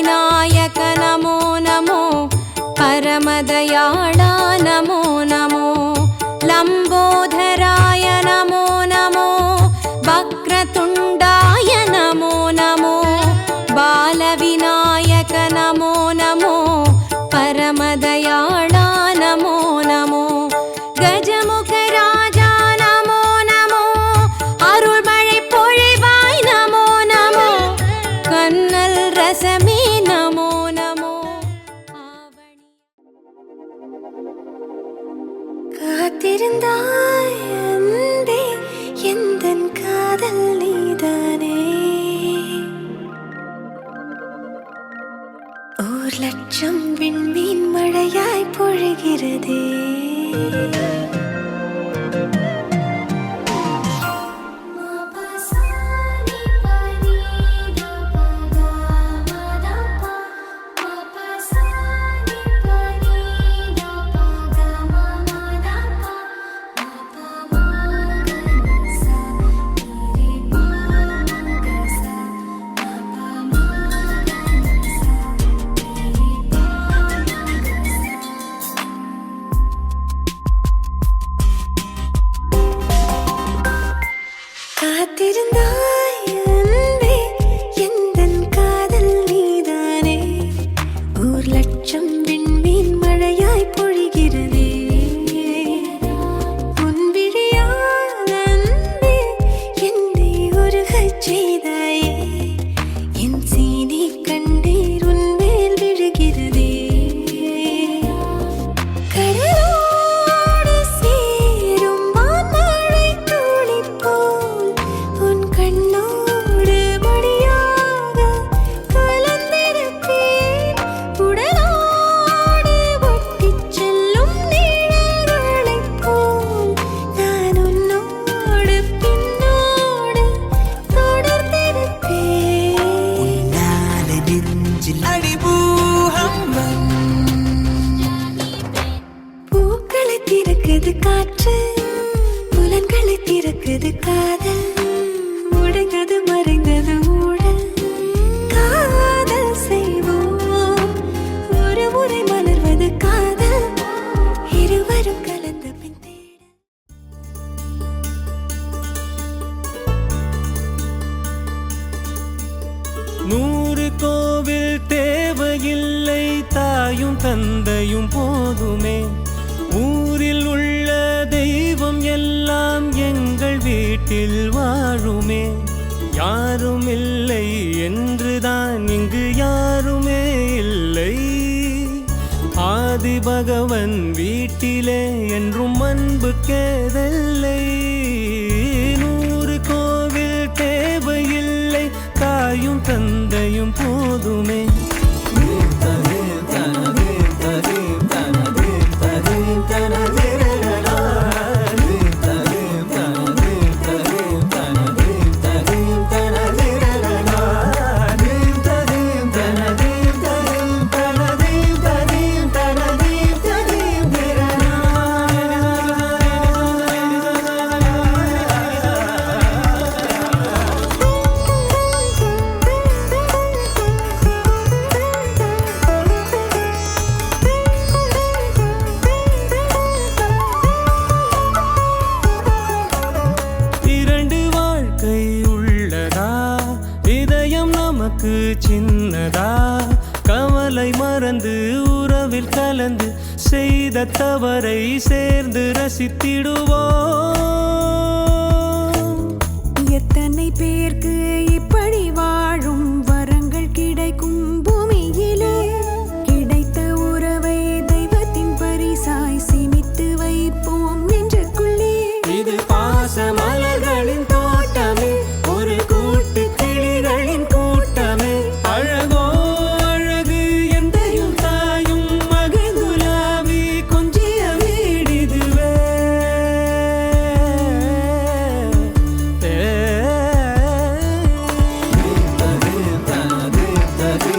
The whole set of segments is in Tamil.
बालविनायक नमो नमो परमदयाळ नमो नमो लम्बोदराय नमो नमो वक्रतुण्डाय नमो नमो बालविनायक नमो नमो परमदयाळ नमो नमो गजमुख राजा नमो नमो अरुள்மழை பொழிவாய் नमो नमो कन्नल रसमे नमो नमो காத்திருந்தாய் அன்பே எந்தன் காதல் நீதானே ஓர் லட்சம் விண்மீன் மழையாய் பொழிகிறதே காத்திருந்தாய் அன்பே எந்தன் காதல் நீதானே ஓர் லட்சம் விண்மீன் மழையாய் பொழிகிறதே உன் விழியால் அன்பே என்னை உருகச் செய்தாயே என் சீனி கண்ணீர் உன் மேல் விழுகிறதே கடலோடு சேரும் வான்மழை துளி போல் உன் கண்ணோடு மடியாக கலந்திருப்பேன் உடலோடு ஒட்டிச் செல்லும் நிழல்களைப் போல் நான் உன்னோடு பின்னோடு தொடர்ந்திருப்பேன் உன்னால நெஞ்சில் அடிபூகம்பம் பூக்களை திறக்குது காற்று புலன்களை திறக்குது காதல் உடைந்தது மறைந்தது ஊழல் காதல் செய்வோம் ஒரு முறை மலர்வது காதல் இருவரும் கலந்த பின் தேடல் நூறு கோவில் தேவையில்லை தாயும் தந்தையும் போதுமே ஊரில் உள்ள தெய்வம் எல்லாம் எங்கள் வீட்டில் வாழுமே யாரும் இல்லை என்றுதான் இங்கு யாருமே இல்லை ஆதி பகவன் வீட்டிலே என்றும் அன்பு கேதல்லை நூறு கோவில் தேவையில்லை தாயும் தந்தையும் போதுமே சின்னதா கவலை மறந்து உறவில் கலந்து செய்த தவறை சேர்ந்து ரசித்திடுவோம் எத்தனை பேருக்கு இப்படி வாழும் வரங்கள் கிடைக்கும் பூமியிலே கிடைத்த உறவை தெய்வத்தின் பரிசாய் சேமித்து வைப்போம் நெஞ்சுக்குள்ளே இது பாச மலர்களின் தோட்டமே ஒரு கூட்டு கிளிகளின் கூட்டமே அழகோ அழகு எந்தையும் தாயும் மகிழ்ந்துலாவி கொஞ்சிய வீடிதுவே தனது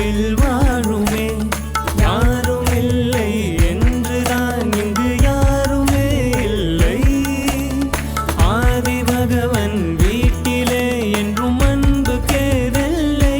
பூமியில் வாழுமே யாரும் இல்லை என்றுதான் இங்கு யாருமே இல்லை. ஆதி பகவன் வீட்டிலே என்றும் அன்பு கேதல்லை.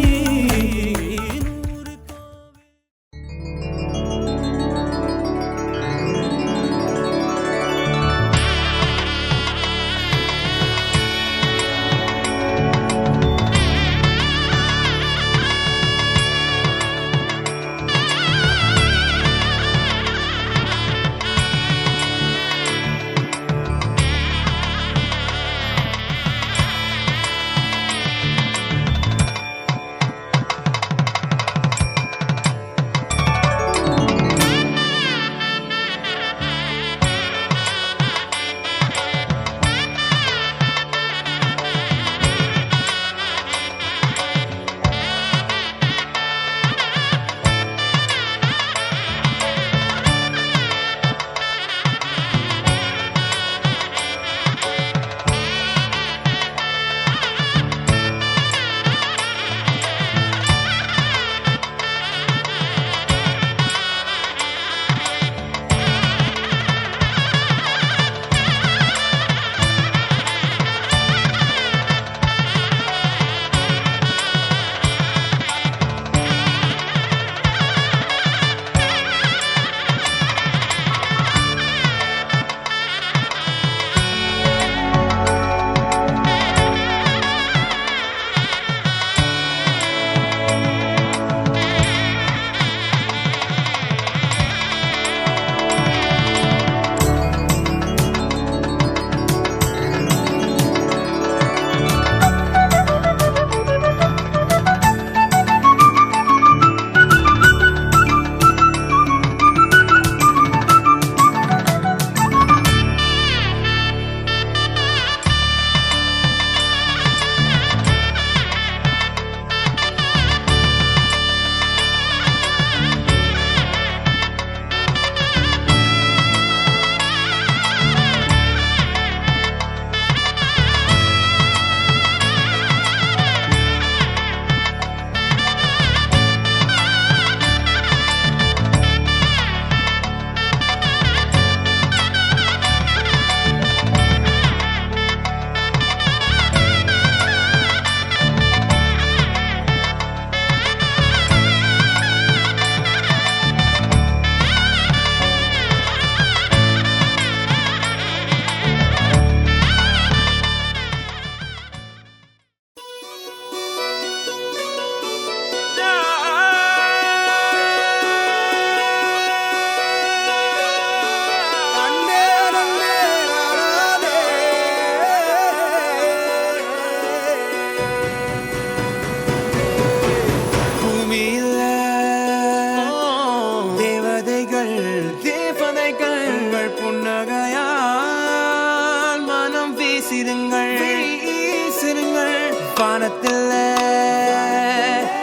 வானத்தில்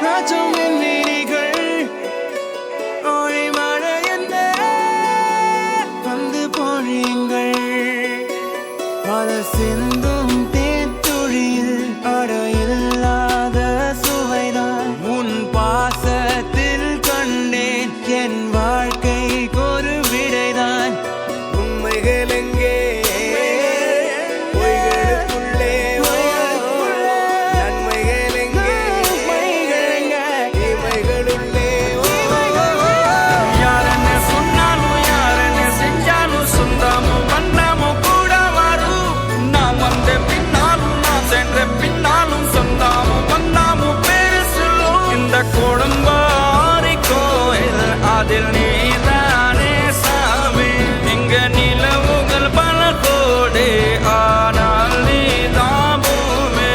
ராஜமின் வீதிகள் ஒளி மழை என்ன வந்து பொழியுங்கள் பல சிந்தும் தேத்துழியில் அடையில்லாத சுவைதான் உன் பாசத்தில் கண்டேன் என் வாழ்க்கைக்கு ஒரு விடைதான் உண்மைகள் எங்கே கொடும்பாரி கோயில் அதில் நீதானே சாமி இங்க நிலவுகள் பல கோடி ஆனால் நீதான் பூமி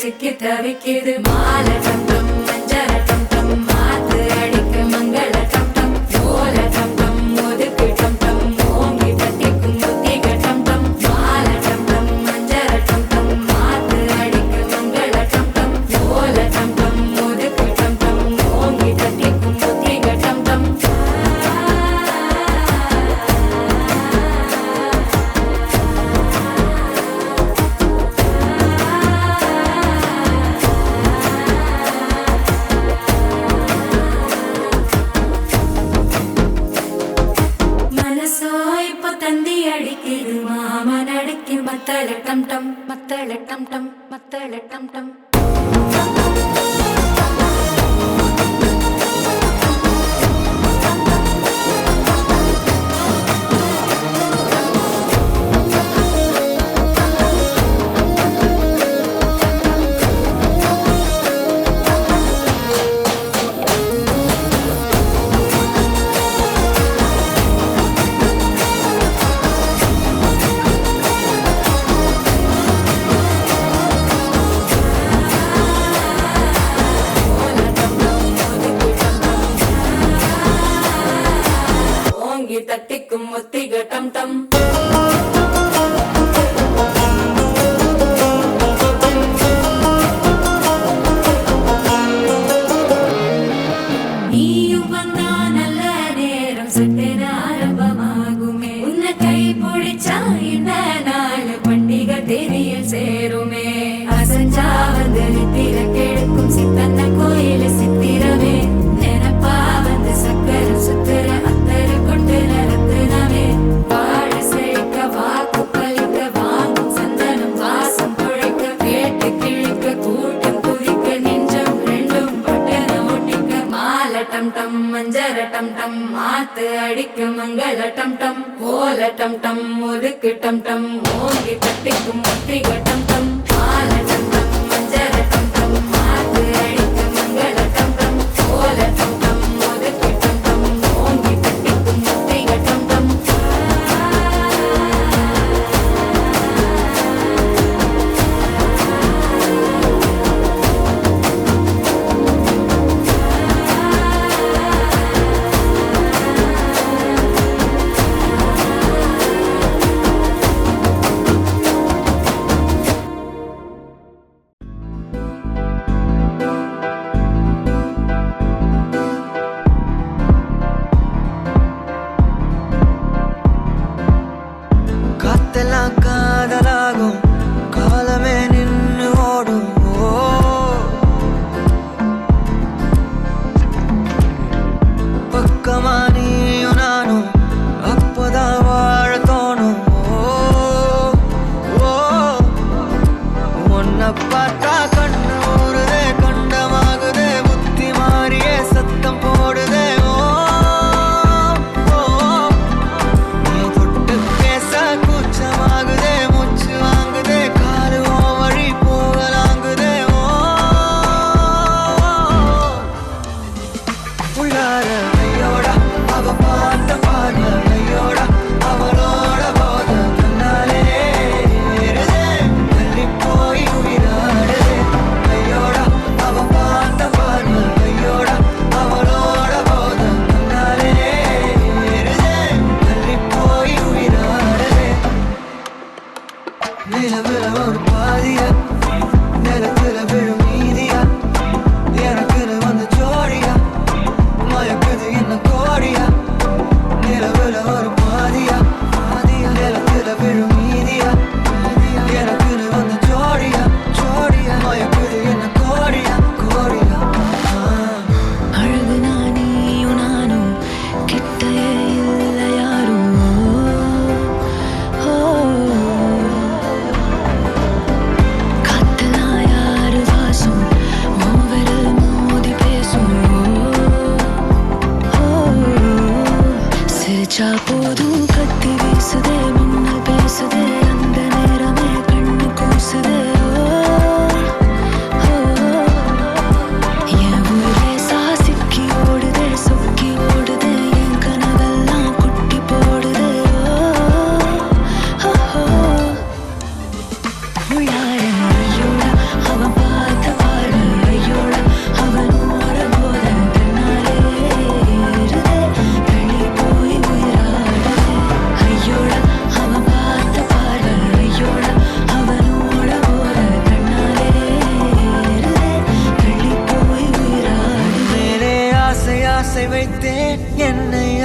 சிக்கி தவிக்குது மாலை டம் டம் மஞ்சள டம் டம் மாத்து அடிக்க மங்கள டம் டம் ஓல டம் டம் ஒதுக்கு டம் டம் ஓங்கி தட்டிக்கும் முத்திக டம் டம் மாலை டம் டம் மஞ்சள டம் டம் மாத்து அடிக்க மங்கள டம் டம் ஓல டம் டம் ஒதுக்கு டம் டம் ஓங்கி தட்டிக்கும் முத்திக டம் டம் மனசோ இப்போ தந்தி அடிக்குது மாமன் அடிக்கு மத்தள டம் டம் மத்தள டம் டம் மத்தள டம் டம் ஓங்கி தட்டிக்கும் முத்திக டம் டம் நீயும் வந்தா நல்ல நேரம் சட்டென ஆரம்பமாகுமே உன்னை கை பிடிச்சா இந்த நாள் பண்டிகை தேதியில் சேருமே அசஞ்சா வந்து நித்திர கெடுக்கும் சித்தன்ன கோயில சித்திரமே நினப்பா வந்து சக்கர சுத்துற அத்தரு கொண்டு நடத்துனமே வாழ செழிக்க வாக்கு பலிக்க வாங்கும் சந்தனம் வாசம் குழைக்க கேட்டு கிழிக்க கூட்டம் குதிக்க நெஞ்சம் ரெண்டும் பட்டன ஒட்டிக்க மாலை டம் டம் மஞ்சர டம் டம் மாத்து அடிக்க மங்கள டம் டம் ஓல டம் டம் ஒதுக்கு டம் டம் ஓங்கி தட்டிக்கும் முத்திக டம் டம் மாலை டம் டம் மஞ்சர டம் டம் மாத்து அடிக்க மங்கள டம் டம் ஓல டம் டம் ஒதுக்கு டம் டம் ஓங்கி தட்டிக்கும் முத்திக டம் டம் காத்தெல்லாம் காதலாகும் காலமே நின்னு ஓடும் ஓ. பக்கமா நீயும் நானும் அப்பதான் வாழ தோணும் ஓ. ஓ. உன்னை பார்த்தா கண்ணு ஊறுதே கண்டமாகுதே புத்தி மாறியே சத்தம் போடுதே ஓ. ஓ. நீ தொட்டு பேச கூச்சமாகுதே மூச்சு வாங்குதே காலு உன் வழி போகலாங்குதே ஓ. உள்ளார ஐயோட அவ பார்த்த பார்வை ஐயோட அவளோட போத கண்ணாலே ஏறுதே தள்ளி போய் உயிராடுதே ஐயோட அவ பார்த்த பார்வை ஐயோட அவளோட போத கண்ணாலே ஏறுதே தள்ளி போய் உயிராடுதே நிலவுல ஒரு பாதியா நிலத்துல விழும் மீதியா எனக்குன்னு வந்து ஜோடியா மயக்குது என்ன கோடியா நிலவுல ஒரு பாதியா நிலத்துல விழும் மீதியா எனக்குன்னு வந்து ஜோடியா மயக்குது என்ன கோடியா அழகு நானியும் நானும் கிட்டயே இல்லை யாரும் காத்தெல்லாம் யாரு வாசம் மூவரில் மோதி பேசும் சிரிச்சா போதும் கத்தி வீசுதே மின்னல் பேசுதே அந்த நேரமே கண்ணு கூசுதே என் ஊரே சாசிக்கி ஓடுதே சொக்கி ஓடுதே என் கனவெல்லாம் குட்டி போடுதே உள்ளார ஐயோட அவன்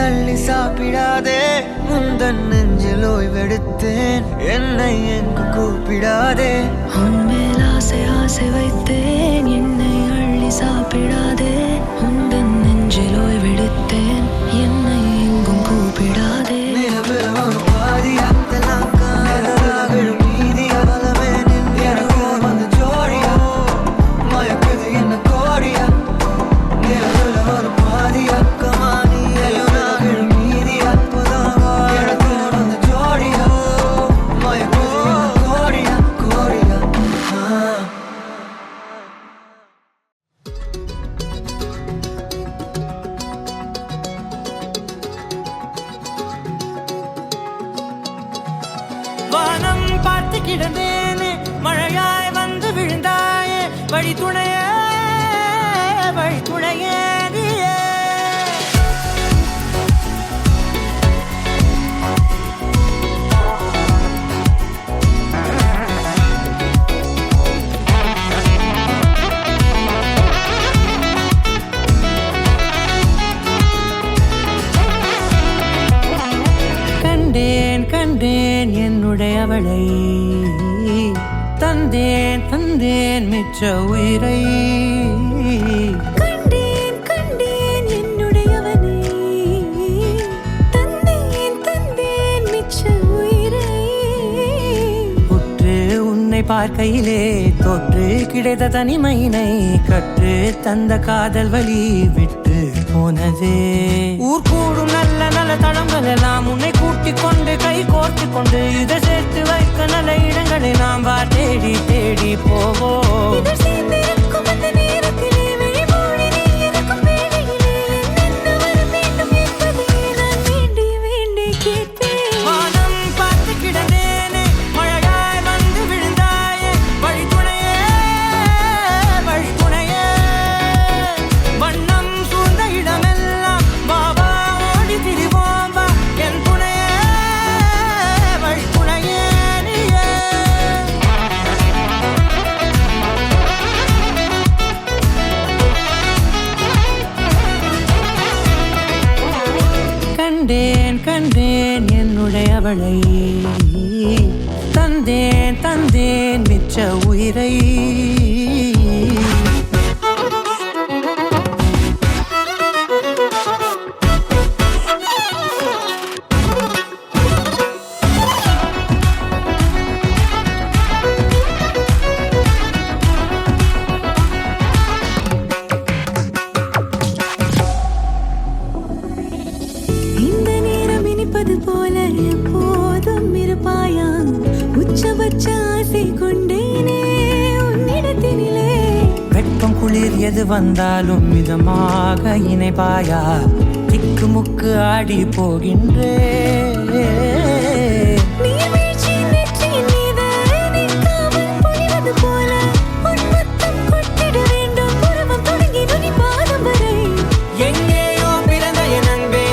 அள்ளி சாப்பிடாதே முந்தன் நெஞ்சில் ஓய்வெடுத்தேன் என்னை எங்கு கூப்பிடாதே உன்மேல் ஆசை ஆசை வைத்தேன் என்னை அள்ளி சாப்பிடாதே உந்தன் நெஞ்சில் ஓய்வெடுத்தேன் என்னை எங்கும் கூப்பிடாதே நிலவுல ஒரு பாதியா இதெல்லாம் காதலாக விழும் மீதியா பலமே நின்று எனக்கு வந்து ஜோடியா மயக்குது என்ன கோடியா நிலவுல ஒரு பாதியா கமானி எல்லாம் விழும் மீதியா புதாவா எனக்கு வந்து ஜோடியா மயக்குது என்ன கோடியா கோடியா வானம் பார்த்து கிடந்தேனே மழையாய் வந்து விழுந்தாயே வழி துணையே நீயே கண்டேன் கண்டேன் என்னுடையவளை தந்தேன் தந்தேன் மிச்ச உயிரை கண்டேன் கண்டேன் என்னுடையவனை தந்தேன் தந்தேன் மிச்ச உயிரை உற்று உன்னை பார்க்கையிலே தொற்று கிடைத்த தனிமையினை கற்று தந்த காதல் வழி விட்டு போனதே ஊர் கூடும் நல்ல நல்ல தளங்கள் எல்லாம் உன்னை கூட்டிக் கொண்டு கை கோர்த்து கொண்டு இதை சேர்த்து வைக்க நல்ல இடங்களை நாம் வா தேடி தேடி போவோம் இதழ் சேர்ந்திருக்கும் அந்த நேரத்திலே விழிமூடி நீ இருக்கும் வேளையிலே என்னென்ன வர வேண்டும் என்பதை நான் வேண்டி வேண்டி கேட்பேன் வானம் பார்த்து கிடந்தேனே மழையாய் வந்து விழுந்தாயே வழி துணையே வண்ணம் சூழ்ந்த இடமெல்லாம் பாபா ஓடி திரிவோம் வா என் துணையே வழி துணையே நீயே கண்டேன் கண்டேன் என்னுடையவளை தந்தேன் தந்தேன் மிச்ச உயிரை இந்த நேரம் இனிப்பது போல எப்போதும் இருப்பாயா உச்சபட்ச ஆசை கொண்டேனே உன்னிடத்தினிலே வெட்கம் குளிர் எது வந்தாலும் மிதமாக இணைப்பாயா திக்குமுக்கு ஆடி போகின்றே நீர்வீழ்ச்சியின் நெற்றியின் மீது நிற்காமல் பொழிவது போல உன் முத்தம் கொட்டிட வேண்டும் புறமம் தொடங்கி நுனி பாதம் வரை எங்கேயோ பிறந்த என் அன்பே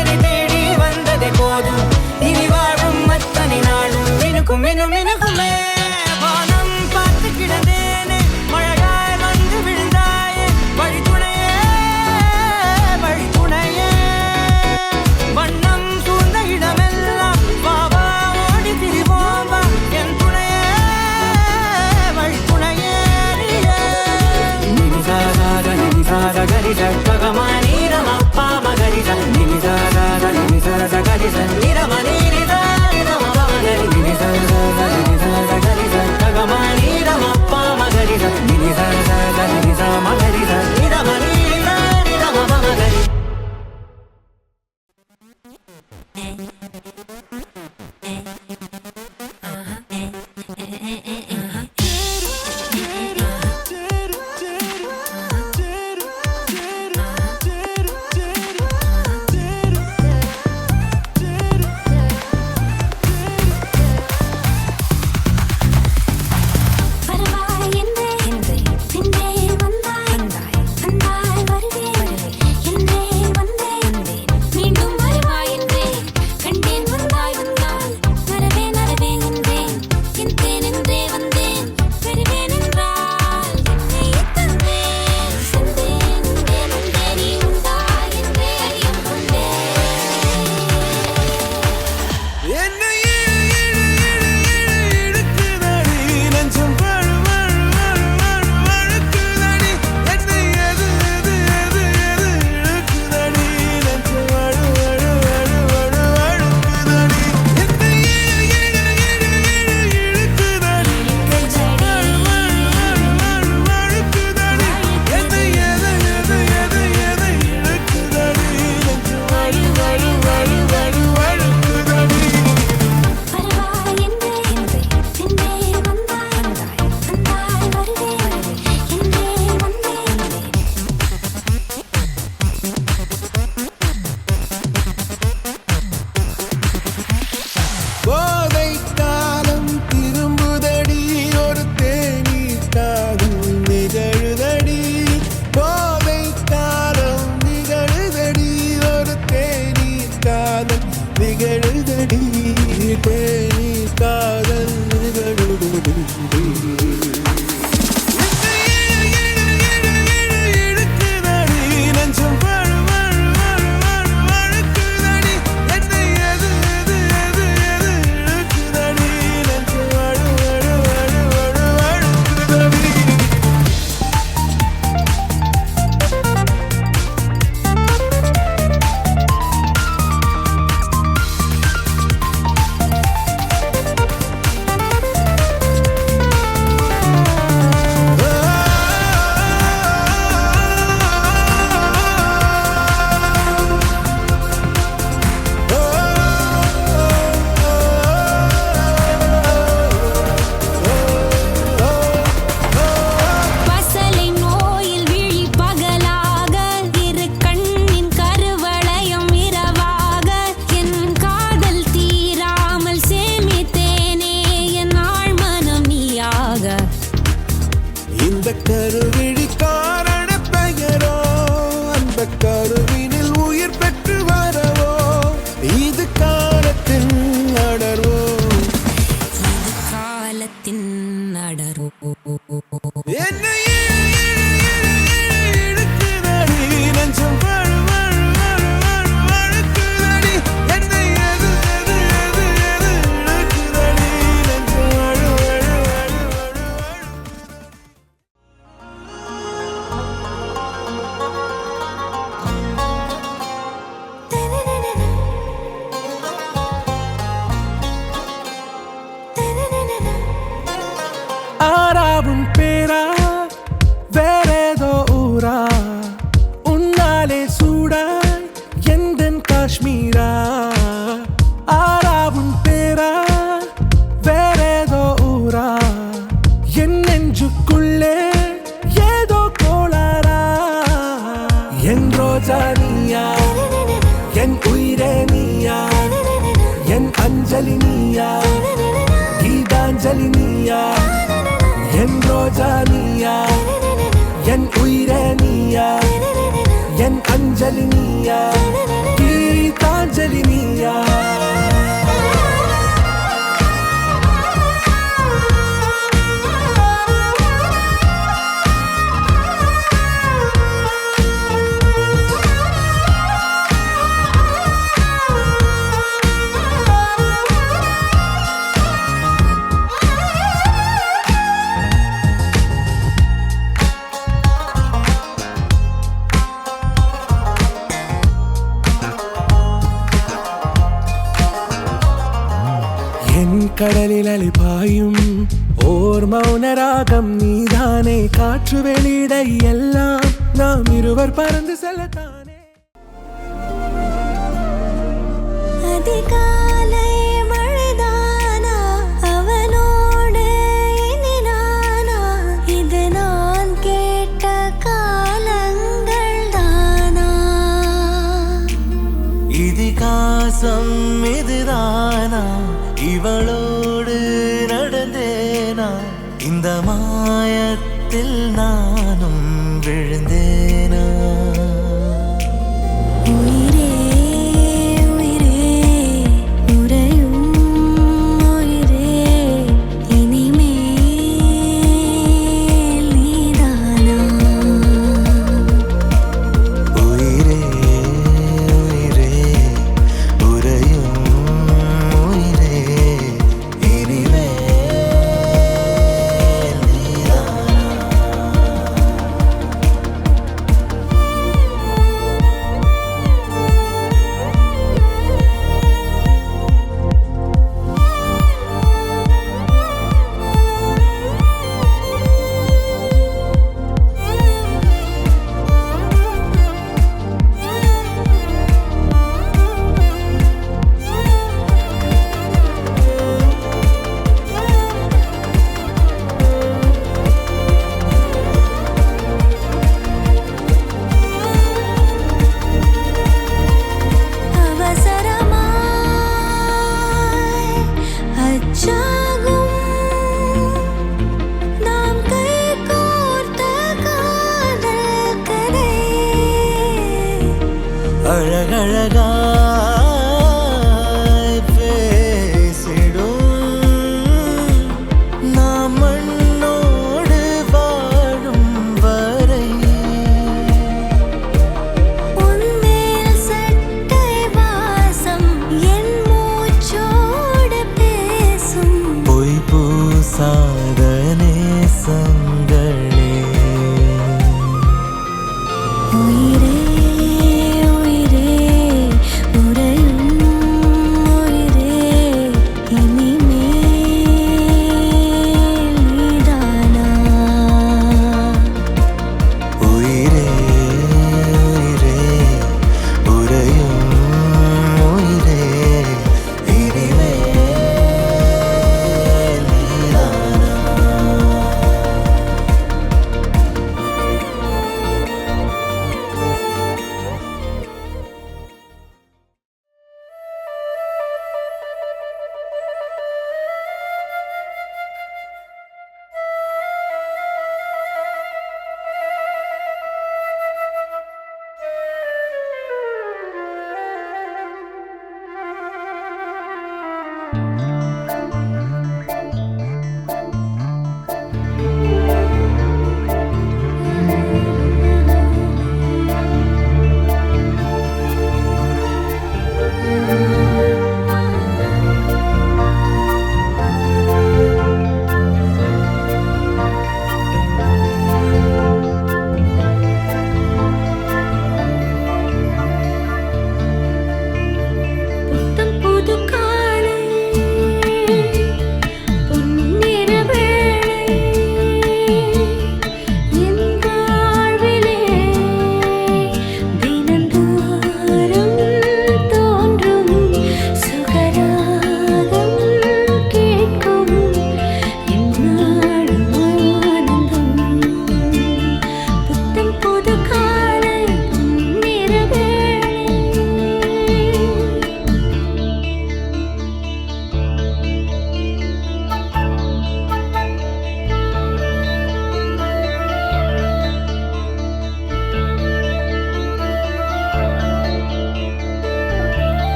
என்னை தேடி வந்ததே போதும் இனி வாழும் அத்தனை நாளும் மினுக்கும் மினுக்குமே வானம் பார்த்து கிடந்தேனே மழையாய் வந்து விழுந்தாயே வழி துணையே வண்ணம் சூழ்ந்த இடமெல்லாம் நிகழுதடி தேனி காதல் நிகழுதடி கருவிழி காரண பெயரோ அந்த கருவினில் உயிர் பெற்று வரவோ இது காலத்தின் அடர்வோ இது காலத்தின் அடர்வோ என்னை இழுக்குதடி நெஞ்சம் வழுக்குதடி என்னை எது இழுக்குதடி நெஞ்சம் ஆராவும் பேரா வேறேதோ ஊரா உன்னாலே சூடாய் எந்தன் காஷ்மீரா ஆராவும் பேரா வேறேதோ ஊரா என் நெஞ்சுக்குள்ளே ஏதோ கோளாரா என் ரோஜா நீயா என் உயிரே நீயா என் அஞ்சலி நீயா கீதாஞ்சலி நீயா என் ரோஜா நீயா என் உயிரே நீயா என் அஞ்சலி நீயா கீதாஞ்சலி நீயா கடலில் அலைபாயும் ஓர் மௌனராகம் நீதானே காற்று வெளியிட எல்லாம் நாம் இருவர் பறந்து செல்லத்தானே அதிகாலை மழைதானா அவனோடு இனி நானா இது நான் கேட்ட காலங்கள் தானா இதிகாசம் இதுதானா இவளோடு நடந்தேனா இந்த மாயத்தில் நானும் விழுந்தேனா உயிரே உயிரே உறையும் உயிரே இனிமேல் நீதானா உயிரே உயிரே உறையும் உயிரே இனிமேல் நீதானா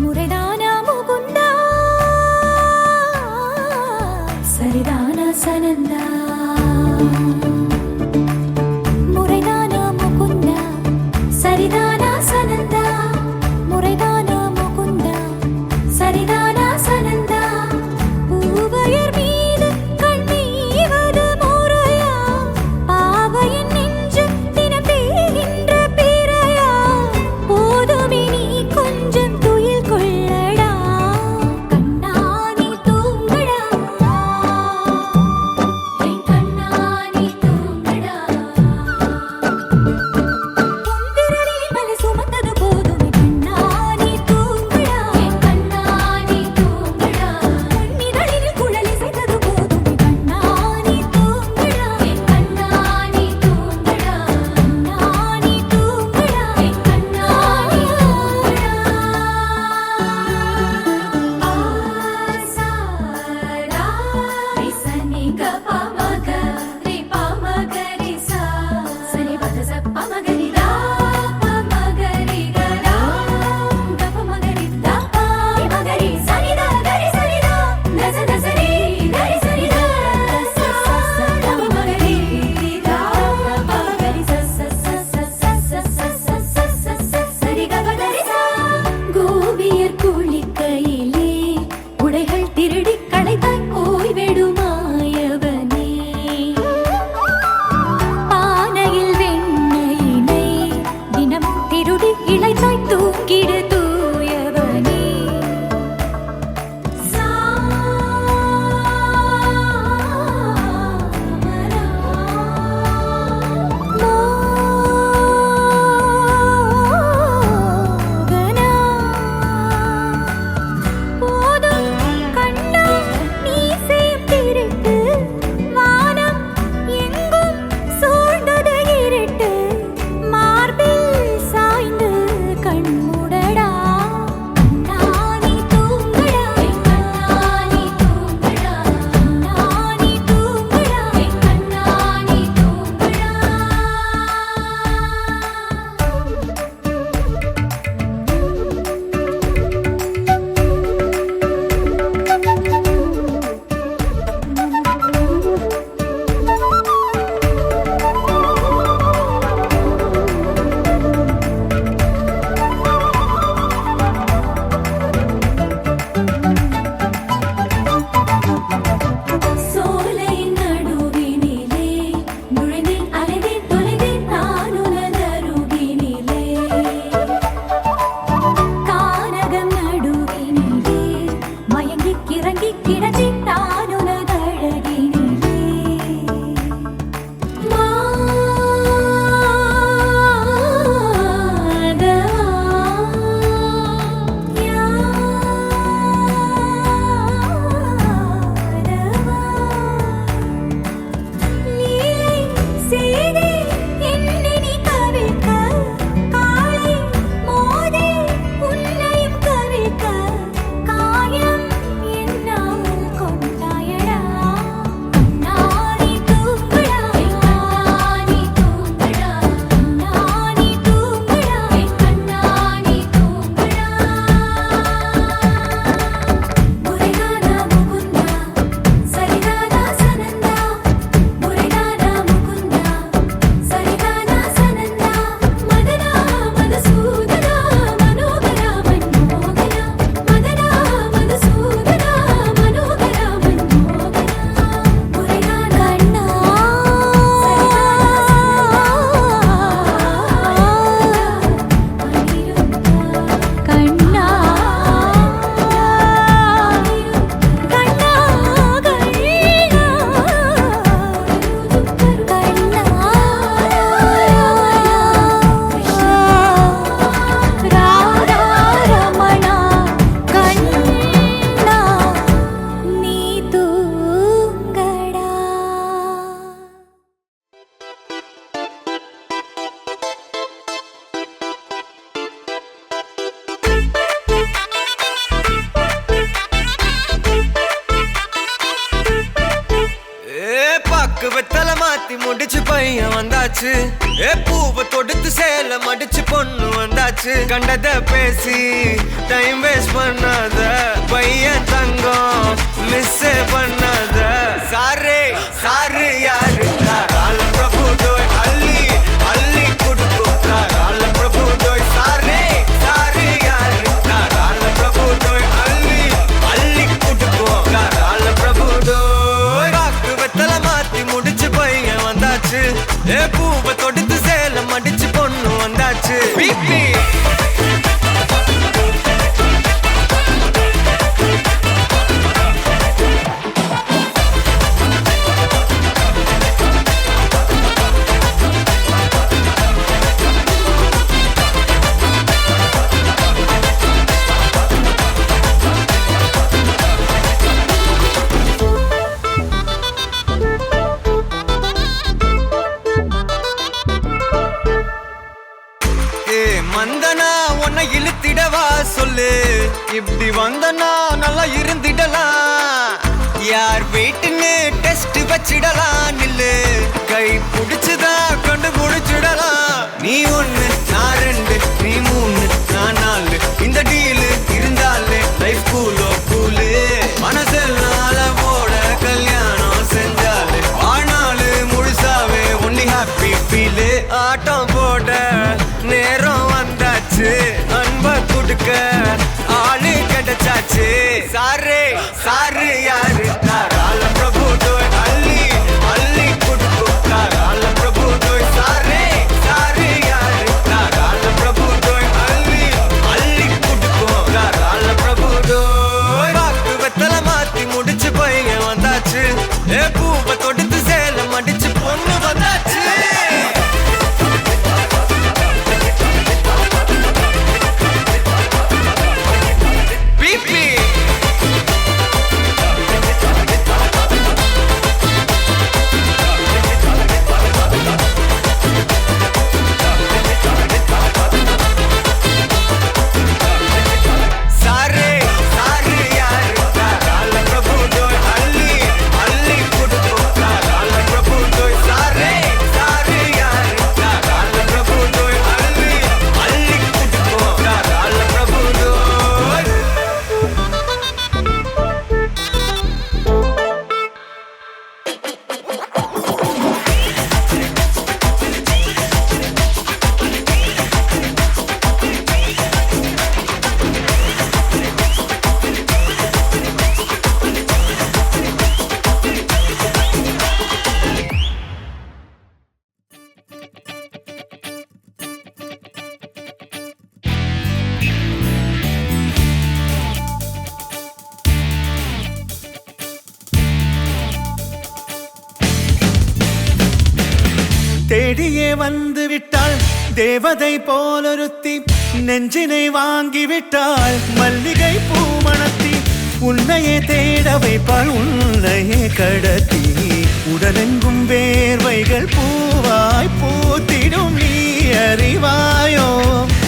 முறைதானா முகுந்தா சரிதானா சனந்தா முறைதானா முகுந்தா சரிதானா சனந்தா முறைதானா முகுந்தா சரிதானா சனந்தா பூவையர் மீது கண்ணீவது முறையா பாவையின் நெஞ்சு தினம் தேகின்ற பிறையா போதுமே நீ கொஞ்சம் துயில் கொள்ளடா கண்ணா நீ தூங்கடா என் கண்ணா நீ தூங்கடா உன்விரலில் மலை சுமந்தது போதுமே கண்ணா நீ தூங்கடா என் கண்ணா நீ தூங்கடா உன்னிதழில் குழலி செய்தது போதுமே கண்ணா நீ தூங்கடா என் கண்ணா நீ தூங்கடா கண்ணா நீ தூங்கடா என் கண்ணா நீ தூங்கடா ஆசாரா ரிசனி கபமக ரிபமகரிசா சனி பதச பமகரிதா பமகரிகரா கபமகரிதா பமகரி சனிதா கரி சனிதா நச நசரி கரி சனிதா பமகரிதா பமகரி ச சரி கபகரிசா கோபியர் குளிக்கையிலே உடைகள் திருடி களைத்தாய் ஓய்வெடுமாயவனே பானையில் வெண்ணையினை தினமும் திருடி இளைத்தாய் தூக்கிடு தூயவனே போதும் கண்ணா நீ செய்யும் திருட்டு வானம் எங்கும் சூழ்ந்தது இருட்டு மார்பில் சாய்ந்து கண்மூடடா கண்ணா நீ தூங்கடா கண்ணா நீ தூங்கடா கண்ணா நீ தூங்கடா கண்ணா நீ தூங்கடா சோலையின் நடுவினிலே நுழைந்தேன் அலைந்தேன் தொலைந்தேன் நான் உனதருகினிலே கானகம் நடுவினிலே மயங்கி கிறங்கி கிடந்தேன் நான் உனதழகினிலே லீலை செய்தே என்னை நீ கவிழ்க்க காலை மோதே உன்னையும் கவிழ்க்க காயம் என்னாமல் கொண்டாயடா கண்ணா நீ தூங்கடா கண்ணா நீ தூங்கடா கண்ணா நீ தூங்கடா கண்ணா நீ தூங்கடா முறைதானா முகுந்தா சரிதானா சனந்தா முறைதானா முகுந்தா சரிதானா சனந்தா மதனா மதசூதனா மனோகரா மன்மோகனா மதனா மதசூதனா மனோகரா மன்மோகனா முறைதானா கண்ணா கண்ணா ராதாரமணா கண்ணா நீ தூங்கடா பாக்கு வெத்தல மாத்தி முடிச்சு பையன் வந்தாச்சு பூவை தொடுத்து சேல மடிச்சு பொண்ணு வந்தாச்சு வந்தாச்சு கண்டத பேசி டைம் வேஸ்ட் பண்ணாத பையன் தங்கம் மிஸ் பண்ணாத சாரு சாரு யாரு கால பிரபு டோய் அள்ளி அள்ளி குடுக்கும் கால பிரபு டோய் சாரு சாரு யாரு கால பிரபு டோய் அள்ளி அள்ளி குடுக்கும் கால பிரபு டோய் பாக்கு வெத்தல மாத்தி முடிச்சு பையன் வந்தாச்சு ஏ பூவை தொடுத்து சேலம் அடிச்சு பொண்ணு வந்தாச்சு பிபி மந்தனா உன்னை இழுத்திடவா சொல்லு இப்படி வந்தனா நல்லா இருந்திடலாம் யார் வீட்டுன்னு டெஸ்ட் வச்சிடலாம் நில்லு கை புடிச்சுதா கண்டு முடிச்சிடலாம் நீ ஒண்ணு நான் ரெண்டு நீ மூணு நான் நாலு இந்த டீலு இருந்தாலே லைஃப் கூலோ கூலு மனசெல்லாம் போட கல்யாணம் செஞ்சாலே ஆனாலு முழுசாவே ஒன்லி ஹாப்பி ஃபீலு ஆட்டம் போட நேரம் வந்தாச்சு அன்ப குடுக்க ஆளு கிடைச்சாச்சு சாரு சாரு யாரு கால பிரபு டோய் அள்ளி அள்ளி குடுக்கும் கால பிரபு டோய் சாரு சாரு யாரு கால பிரபு டோய் அள்ளி அள்ளி குடுக்கும் கால பிரபு டோய் பாக்கு வெத்தல மாத்தி முடிச்சு பையன் வந்தாச்சு ஏ பூவை தொடுத்து சேலம் அடிச்சு பொண்ணு வந்தாச்சு தேடியே வந்து விட்டாள் தேவதை போலொருத்தி நெஞ்சினை வாங்கி விட்டாள் மல்லிகை பூமணத்தி உன்னையே தேட வைப்பாள் உன்னையே கடத்தி உடலெங்கும் வேர்வைகள் பூவாய் பூத்திடும் நீ அறிவாயோ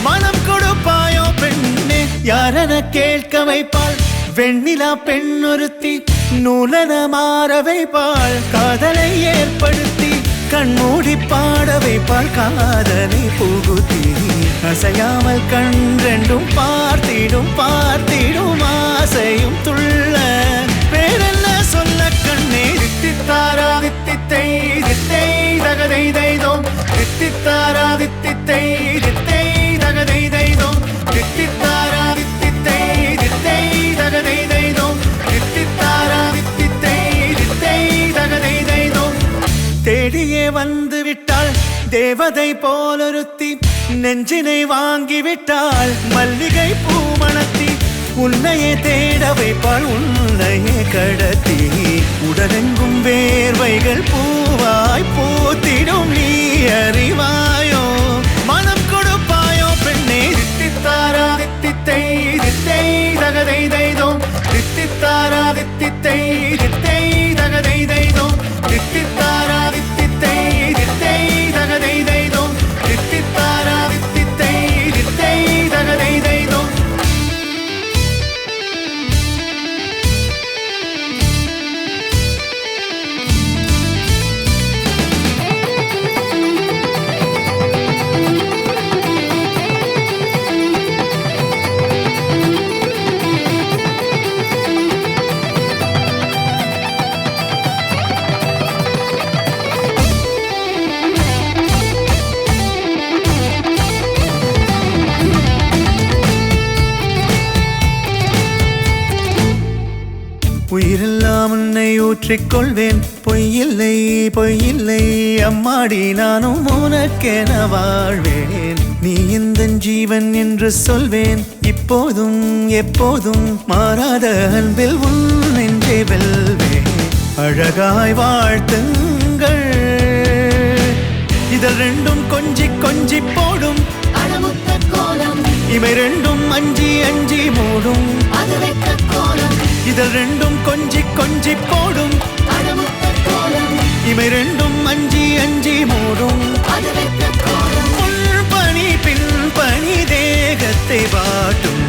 மனம் கொடுப்பாயோ பெண்ணே யாரென கேட்க வைப்பாள் வெண்ணிலா பெண்ணொருத்தி நூலன மாற வைப்பாள் காதலை ஏற்படுத்தி கண்மூடி பாட வைப்பாள் காதலை புகுத்தி அசையாமல் கண் ரெண்டும் பார்த்திடும் பார்த்திடும் ஆசையும் துள்ள பேரென்ன சொல்ல கண்ணே தித்தித்தாரா தித்தித்தை தித்தை தகதை தைதோம் தித்தித்தாரா தித்தித்தை தித்தை தகதை தைதோம் தித்தித்தாரா தித்தித்தை தித்தை தகதை தைதோம் தித்தித்தாரா தித்தித்தை தித்தை தகதை தைதோம் தேடியே வந்து விட்டாள் தேவதை போலொருத்தி நெஞ்சினை வாங்கி விட்டாள் மல்லிகை பூமணத்தி உன்னையே தேட வைப்பாள் உன்னையே கடத்தி உடலெங்கும் வேர்வைகள் பூவாய் பூத்திடும் நீ அறிவாயோ மனம் கொடுப்பாயோ பெண்ணே தித்தித்தாரா தித்தித்தை தித்தை தகதை தைதோம் தித்தித்தாரா தித்தித்தை தித்தை தகதை தைதோம் தித்தித்தாரா தித்தித்தை தித்தை தகதை தைதோம் தித்தித்தாரா தித்தித்தை தித்தை தகதை தைதோம் எல்லாம் உன்னை ஊற்றிக்கொள்வேன் பொய்யில்லை பொய்யில்லை அம்மாடி நானும் உனக்கென வாழ்வேன் நீ இந்த ஜீவன் என்று சொல்வேன் இப்போதும் எப்போதும் மாறாத அன்பில் உன் நெஞ்சை வெல்வேன் அழகாய் வாழ்த்துங்கள் இதழ் ரெண்டும் கொஞ்சி கொஞ்சி போடும் அடமுத்த கோலம் இவை ரெண்டும் அஞ்சி அஞ்சி மூடும் அது வெட்ட கோலம் இதழ் ரெண்டும் கொஞ்சி கொஞ்சி போடும் அடமுத்த கோலம் இவை ரெண்டும் அஞ்சி அஞ்சி மூடும் அது வெட்ட கோலம் பணி பின் பணி தேகத்தை வாட்டும்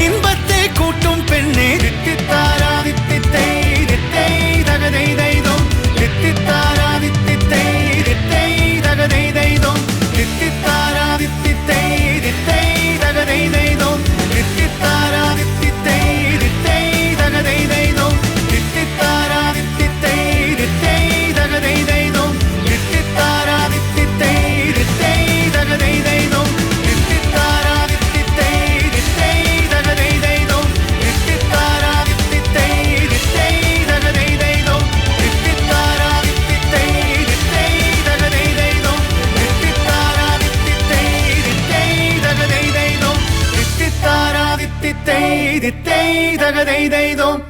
இன்பத்தை கூட்டும் பெண்ணே தித்தித்தாரா தித்தித்தை தித்தை தகதை தைதோம் தித்தித்தாரா தித்தித்தை தித்தை தகதை தைதோம் தித்தித்தாரா தித்தித்தை தித்தை தகதை தைதோம் தித்தித்தாரா தித்தித்தை தித்தை தகதை தைதோம் தித்தித்தாரா தித்தித்தை தித்தை தகதை தைதோம் தித்தித்தாரா தித்தித்தை தித்தை தகதை தைதோம் தித்தித்தாரா தித்தித்தை தித்தை தகதை தைதோம் தித்தித்தாரா தித்தித்தை தித்தை தகதை தைதோம் தித்தித்தாரா தித்தித்தை தித்தை தகதை தைதோம் தித்தித்தாரா தித்தித்தை தித்தை தகதை தைதோம் தித்தித்தாரா தித்தித்தை தித்தை தகதை தைதோம்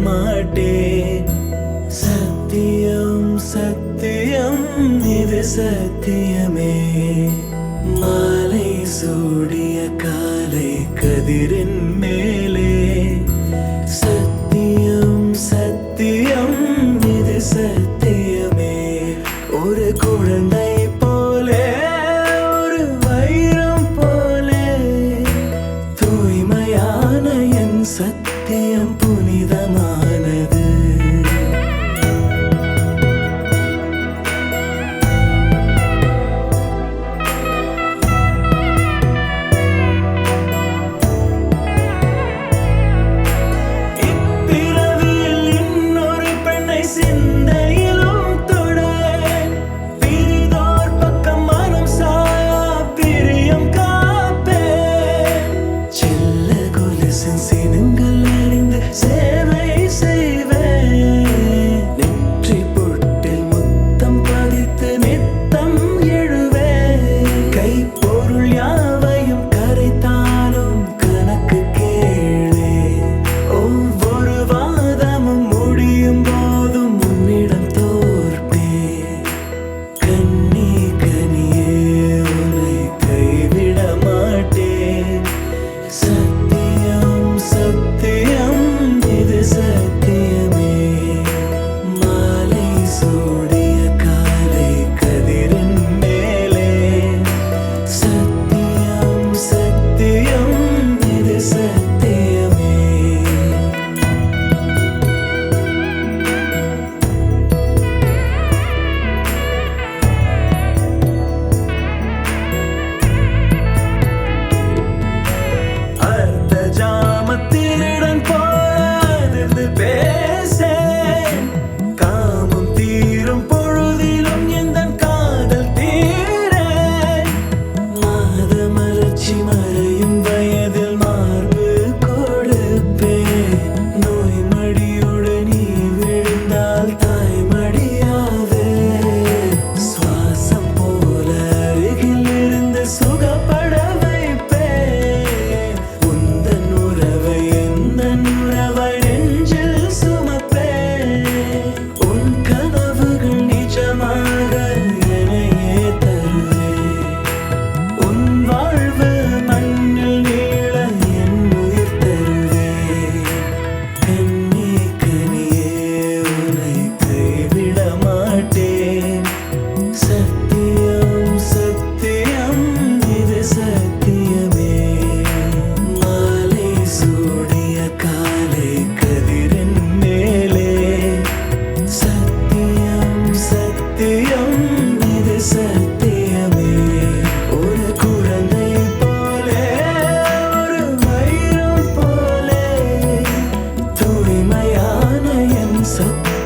மாட்டேன் சத்தியம் சத்தியம் இது சத்தியமே மாலை சூடிய காலை கதிரின் மேலே சத்தியம் சத்தியம் இது சத்தியமே ஒரு குழந்தை போலே ஒரு வைரம் போலே தூய்மையான என் சத்தியம் புனிதமானது இப்பிறவியில் இன்னொரு பெண்ணை சிந்தையிலும் தொட பிரித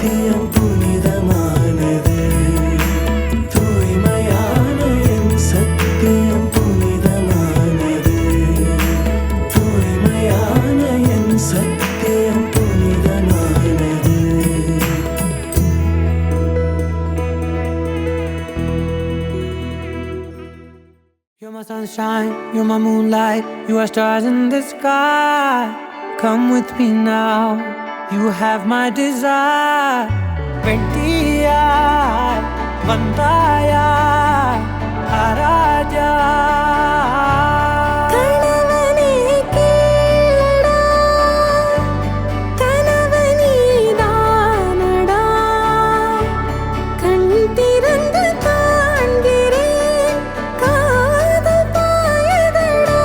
சத்தியம் புனிதமானது தூய்மையான என் சத்தியம் புனிதமானது தூய்மையான என் சத்தியம் புனிதமானது. You're my sunshine, you're my moonlight, you are stars in the sky. Come with me now, you have my desire. Vendiya, Vandaya, Araja. கணவனே கேளடா கணவனே தானடா கண் திறந்து காண்கிறேன் காதல் பாயதடா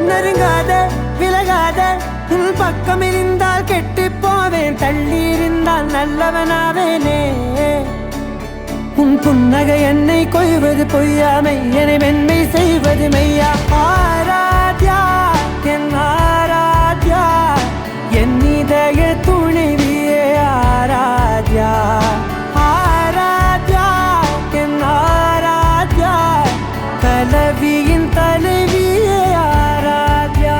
நெருங்காத விலகாத உன் பக்கம் இருந்தால் கெட்டு போவேன் தள்ளி இருந்தால் நல்லவனாவேனே உன் புன்னகை என்னை கொய்வது பொய்யாமை என்னை மென்மை செய்வது மெய்யா ஆராத்யா என் ஆராத்யா என் இதய துணைவியே ஆராத்யா ஆராத்யா என் ஆராத்யா கலவியின் தலைவியே ஆராத்யா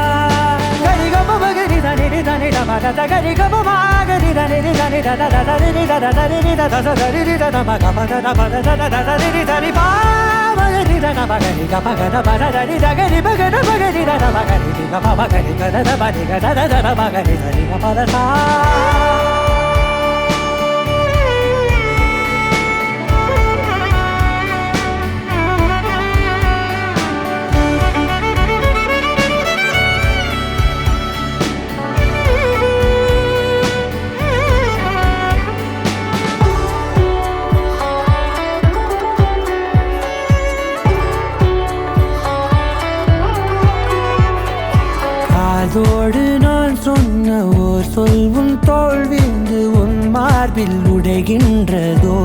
கரிகப பகரி தனி தனி டமத கரிகப மாகரி தனி தனி தனி தனி தனி தனி தனி பாவகரி தன பகரி கபகத பரதரி தகரி பகத பகரி தன பகரி கப பகரி கத பரி கத தன பகரி தனி கபதா. காதோடு நான் சொன்ன ஓர் சொல் உன் தோள் வீழ்ந்து உன் மார்பில் உடைகின்றதோ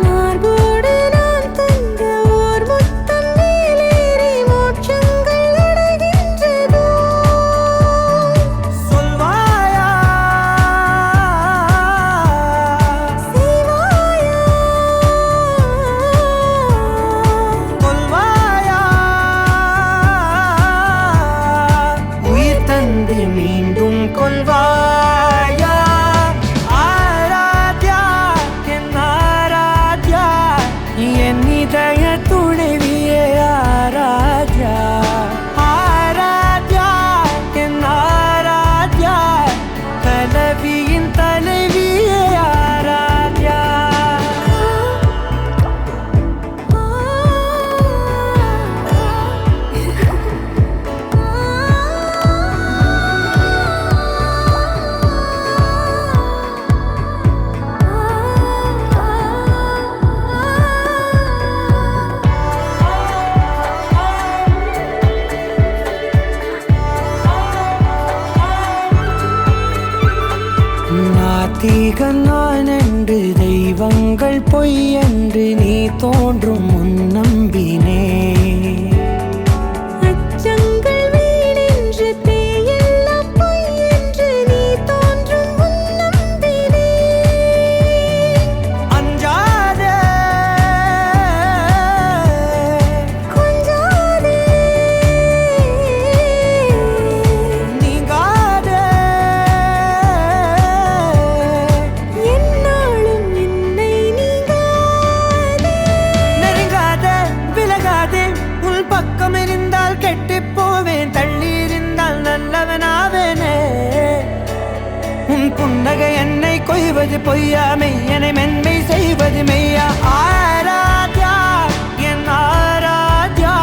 மார்போடு நான் தந்த ஓர் முத்தம் மேலேறி மோட்சங்கள் அடைகின்றதோ சொல்வாயா செய்வாயா கொல்வாயா உயிர் தந்து மீண்டும் கொல்வாயா ஆராத்யா என் ஆராத்யா என் இதய துணைவியே ஆராத்யா ஆராத்யா என் ஆராத்யா கலவியின் தலைவியே ஆராத்யா. நாத்திகன் நான் என்று தெய்வங்கள் பொய் என்று நீ தோன்றும் முன் நம்பினே அச்சங்கள் வீடென்று தேயெல்லாம் பொய் என்று நீ தோன்றும் முன் நம்பினே அஞ்சாதே கொஞ்சாதே நீங்காதே என்னாலும் என்னை நீங்காதே நெருங்காத விலகாதே உன் பக்கம் இருந்தால் கெட்டு போவேன் தள்ளி இருந்தால் நல்லவனாவேனே உன் புன்னகை என்னை கொய்வது பொய்யாமை என்னை மென்மை செய்வது மெய்யா ஆராத்யா என் ஆராத்யா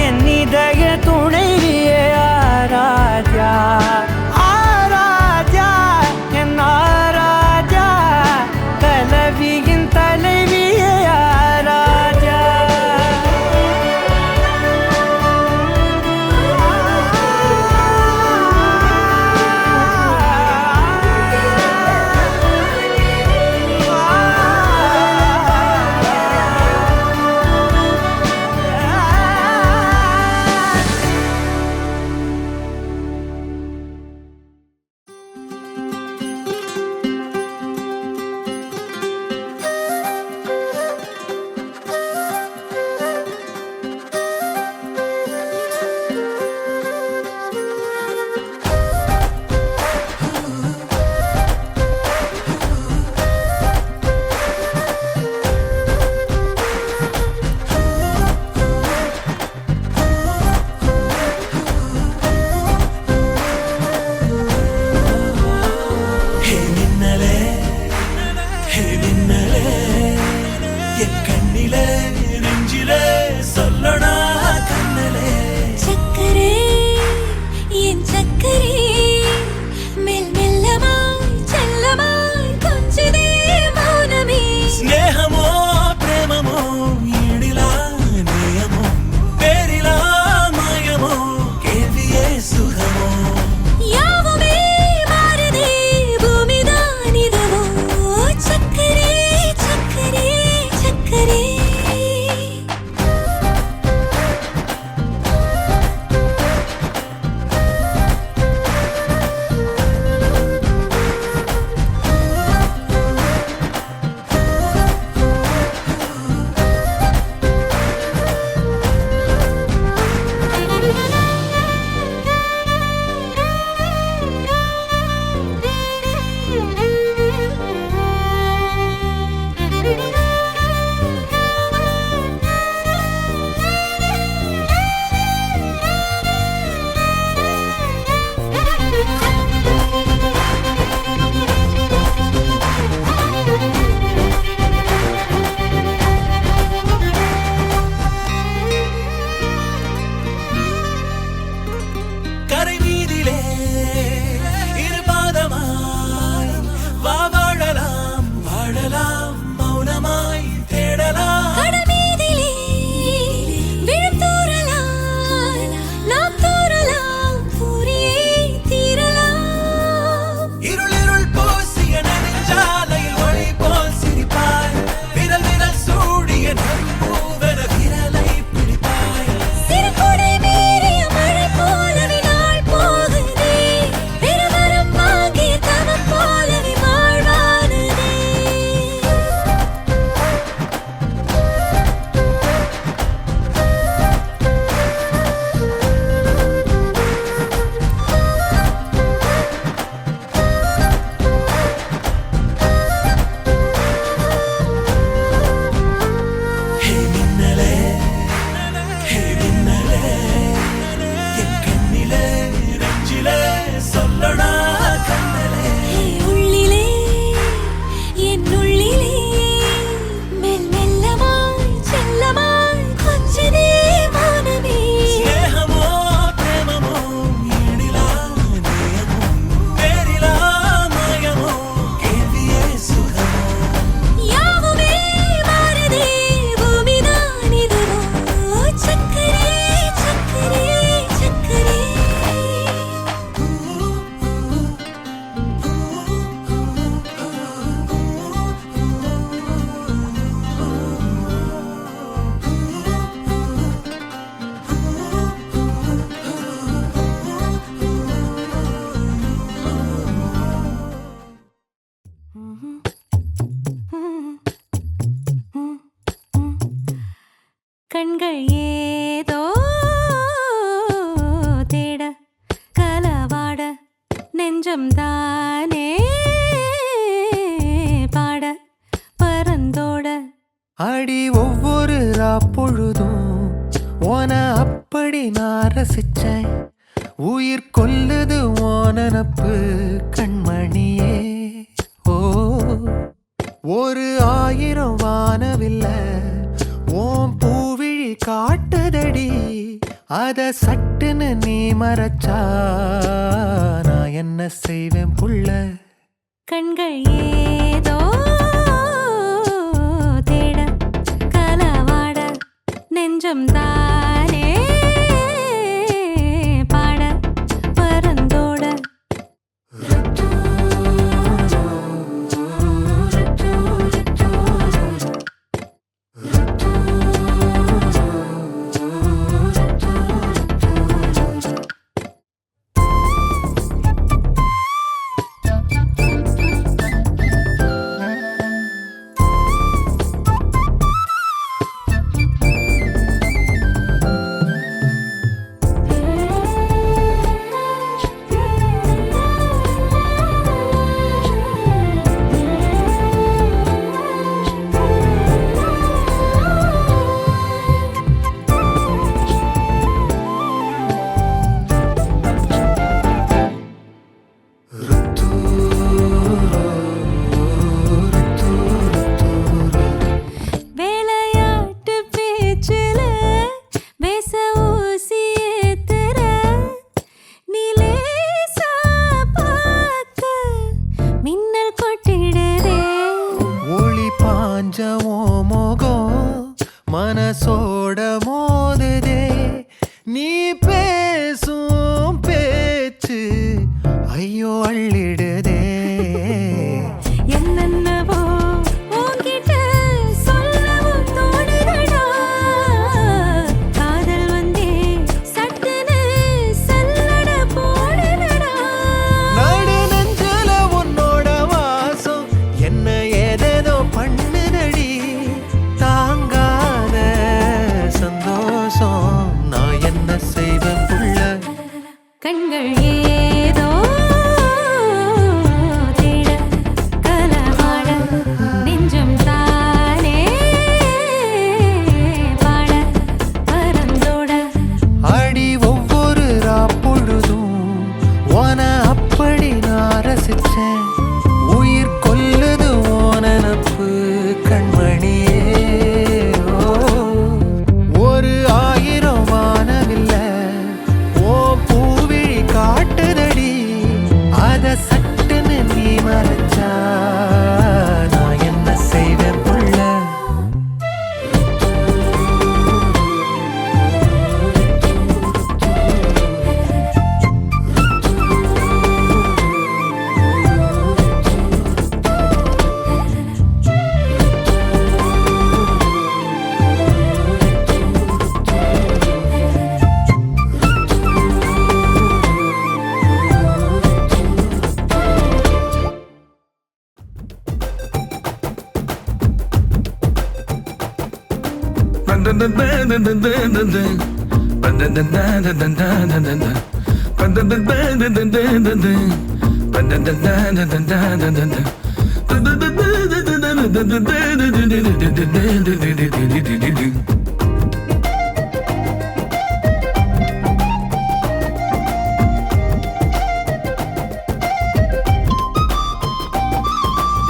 என் இதய துணைவியே ஆராத்யா ஆராத்யா என் ஆராத்யா கலவியின் தலைவியே ஆராத்யா. சக்கரே மெல் மெல்லமாய் செல்லமாய் கொஞ்சதே மௌனமே స్నేహమో ప్రేమమో ఈడిలా నేయమో పేరిలా మాయమో కేవియే సుఖమో யாவுமே மாறுதே பூமிதான் இதுவோ சக்கரே சக்கரே சக்கரே கரை மீதிலே இருபாதமாய் வா வாழலாம் வாழலாம் மௌனமாய் தேடலாம் கடமீதிலே விழும் தூறலாம் நாம் தூறலாம் தூரியே தீரலாம் இருளிருள் பூசிய நெடுஞ்சாலையில் ஒளி போல் சிரிப்பாய் விரல் விரல் சூடிய நம்பூவென விரலை பிடிப்பாய் சிறுகுடை மீறிய மழை போலவே நாள் போகுதே பெருவரம் வாங்கிய தவம் போலவே வாழ்வானதே ஹே மின்னலே ஹே மின்னலே என் கண்ணிலே நெஞ்சிலே சொல்லடா கண்ணலே உள்ளிலே என் உள்ளிலே மெல் மெல்லமாய் செல்லமாய் கொஞ்சதே மௌனமே స్నేహమో ప్రేమమో ఈడిలా నేయమో పేరిలా మాయమో కేవియే సుఖమో யாவுமே மாறுதே பூமிதான் இதுவோ சக்கரே சக்கரே சக்கரே கண்கள் ஏதோ தேட கலவாட நெஞ்சம் தானே பாட பரந்தோட அடி ஒவ்வொரு பொழுதும் ஓன அப்படி நான் ரசிச்சேன் உயிர் கொல்லுது ஓனப்பு கண்மணியே ஓ ஒரு 1000 வானவில்ல ஓம் பூவிழி காட்டுதடி அத சட்டுன்னு நீ மறைச்சா நான் என்ன செய்வேன் புள்ள கண்கள் ஏதோ தேட கலவாட நெஞ்சம் தானே பாட பரந்தோட ஐயோ அள்ளிடுதே. என்னென்னவோ உன்கிட்ட சொல்லவும் தோணுதடா. காதல் வந்தே சட்டுன்னு சல்லட போடுதடா. நாடு நெஞ்சல உன்னோட வாசம் என்ன ஏதேதோ பண்ணுதடி. தாங்காத சந்தோஷம் நான் என்ன செய்வேன் புள்ள. கண்கள் ஏதோ தேட கலவாட நெஞ்சம் தானே பாட பரந்தோட. அடி ஒவ்வொரு பொழுதும் ஓன அப்படி நான் ரசிச்சேன். உயிர் கொல்லுது ஓனப்பு கண்மணியே. ஒரு 1000 வானவில்ல ஓ பூவிழி காட்டுதடி. அத சட்டுன்னு நீ மறைச்சா நான் என்ன செய்வேன் புள்ள.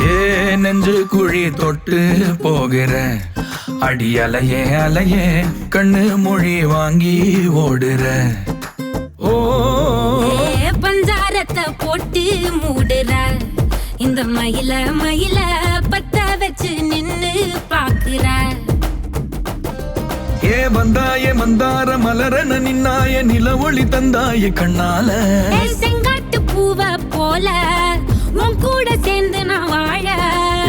ஏ நெஞ்சு குழி தொட்டு போகிற அடி அலையே அலையே கண்ணு மொழி வாங்கி ஓடுற. ஓ பஞ்சாரத்தை போட்டு மூடுற இந்த மயில மயில பத்த வச்சு நின்னு பாக்குற. ஏ வந்தாய மந்தார மலரன நின்னாய நில ஒளி தந்தாய கண்ணால. செங்காட்டு பூவ போல உன் கூட சேர்ந்து நான் வாழ.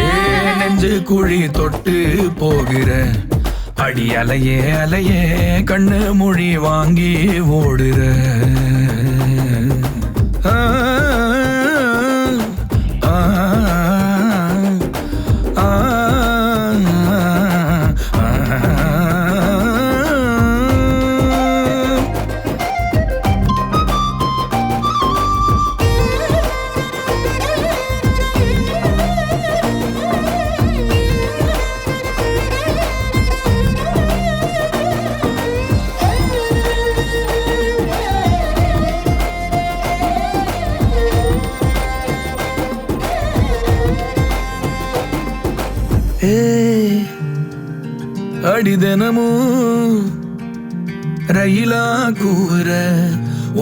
ஏ நெஞ்சு குழி தொட்டு போகிற அடி அலையே அலையே கண்ணு மொழி வாங்கி ஓடுற. ஆ, ஆ, ஆ, ஆ, அடி தினமும் ரயிலா கூற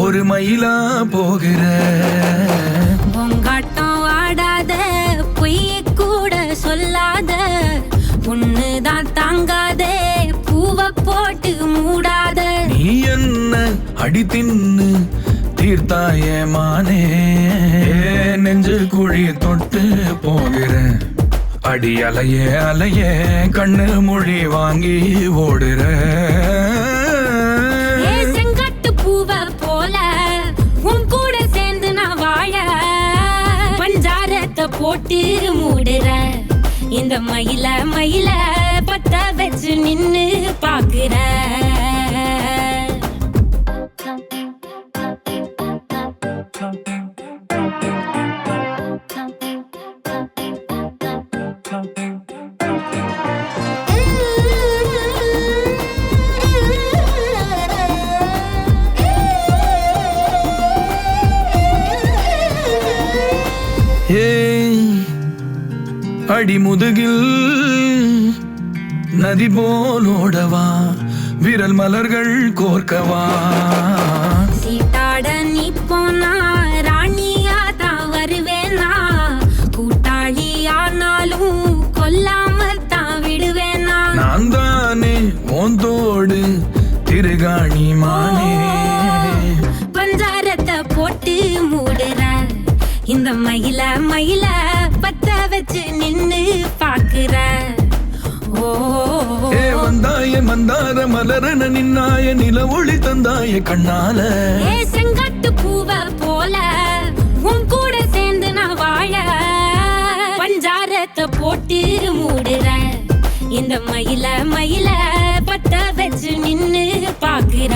ஒரு மயிலா போகிற. பொங்காட்டம் ஆடாத பொய்ய கூட சொல்லாத பொண்ணுதான் தாங்காதே பூவ போட்டு மூடாத. நீ என்ன அடி தின்னு தீர்த்தாயே மானே. நெஞ்சு குழி தொட்டு போகிற அடி அலையே அலையே கண்ணு மொழி வாங்கி ஓடுற. செங்காட்டு பூவ போல உன் கூட சேர்ந்து நான் வாழ. பஞ்சாரத்தை போட்டு மூடுற இந்த மயில மயில பத்த வச்சு நின்னு பாக்குற. அடி முதுகில் நதி போலோடவா விரல் மலர்கள் கோர்க்கவா. சீட்டாட நீ போனா ராணியா தான் வருவேனா. கூட்டாளி ஆனாலும் கொல்லாம தான் விடுவேனா. நான் தானே ஓந்தோடு திருகாணி மானே. பஞ்சாரத்தை போட்டு மூடுற இந்த மயில மயில பத்த வச்சு நின்னு பாக்குற ஏ வந்தாய மந்தார மலரன நின்னாய நில ஒளி தந்தாய கண்ணால ஏ செங்காட்டு பூவ போல உன் கூட சேர்ந்து நான் வாழ பஞ்சாரத்தை போட்டு மூடுற இந்த மயில மயில பத்த வச்சு நின்னு பாக்குற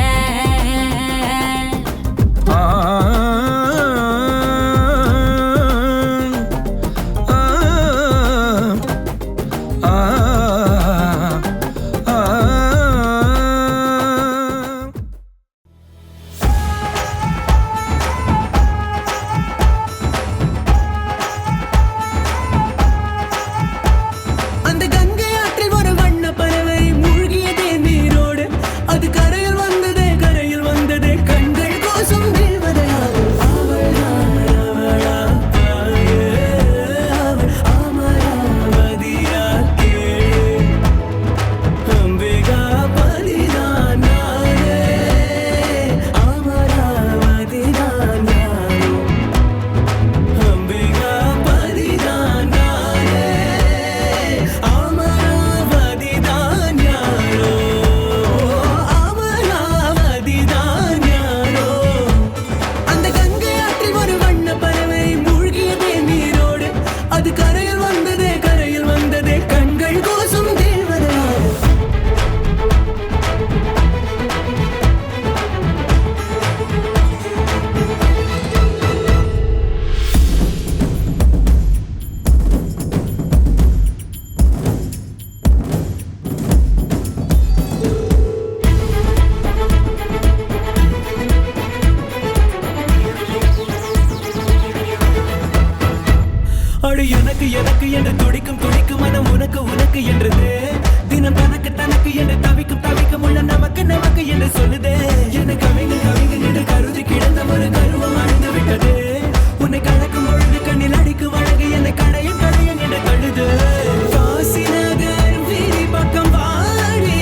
எனக்கு எனக்கு என்று துடிக்கும் துடிக்கும் மனம் உனக்கு உனக்கு என்றது தினம் தனக்கு தனக்கு என்று தவிக்கும் தவிக்கும் உள்ள நமக்கு நமக்கு என்று சொல்லுதே என்னை கவிங்க கவிங்க என்று கருதி கிடந்த ஒரு கருவம் அழிந்து விட்டது உன்னை கலக்கும் பொழுது கண்ணில் அடிக்கும் அழகு என்னை கடையும் கடையும் என்று தழுது காசி நகர் வீதி பக்கம் வாடி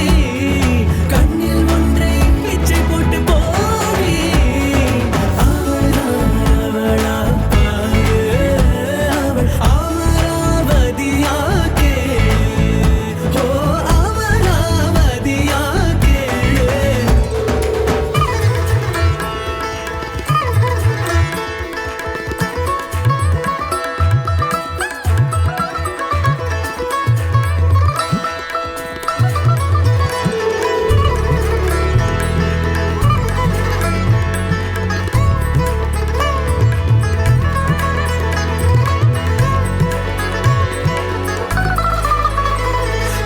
கண்ணில் ஒன்றை பிச்சை போட்டு போடி அவளா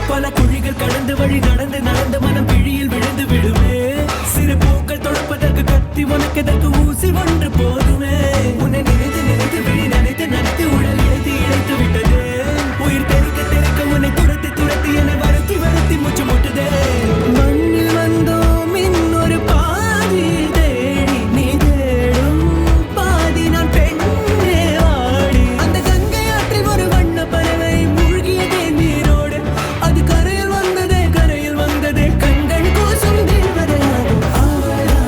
பல குழிகள் கடந்து வழி நடந்து நடந்து மனம் பிழியில் விழுந்து விடுமே சிறு பூக்கள் தொடுப்பதற்கு கத்தி உனக்கு எதற்கு ஊசி ஒன்று போதுமே உன்னை நினைத்து நினைத்து விழி நினைத்து நினைத்து உடல் இழைத்து இழைத்து விட்டது உயிர் தெறிக்க தெறிக்க உன்னை துரத்தி துரத்தி என்னை வருத்தி வருத்தி மூச்சு முட்டுதே மண்ணில் வந்தோம் இன்னொரு பாதி தேடி நீ தேடும் பாதி நான் பெண்ணே ஆடி அந்த கங்கை ஆற்றில் ஒரு வண்ண பறவை மூழ்கியதே நீரோடு அது கரையில் வந்ததே கண்கள் கூசும் தேவதையாகும் அவளா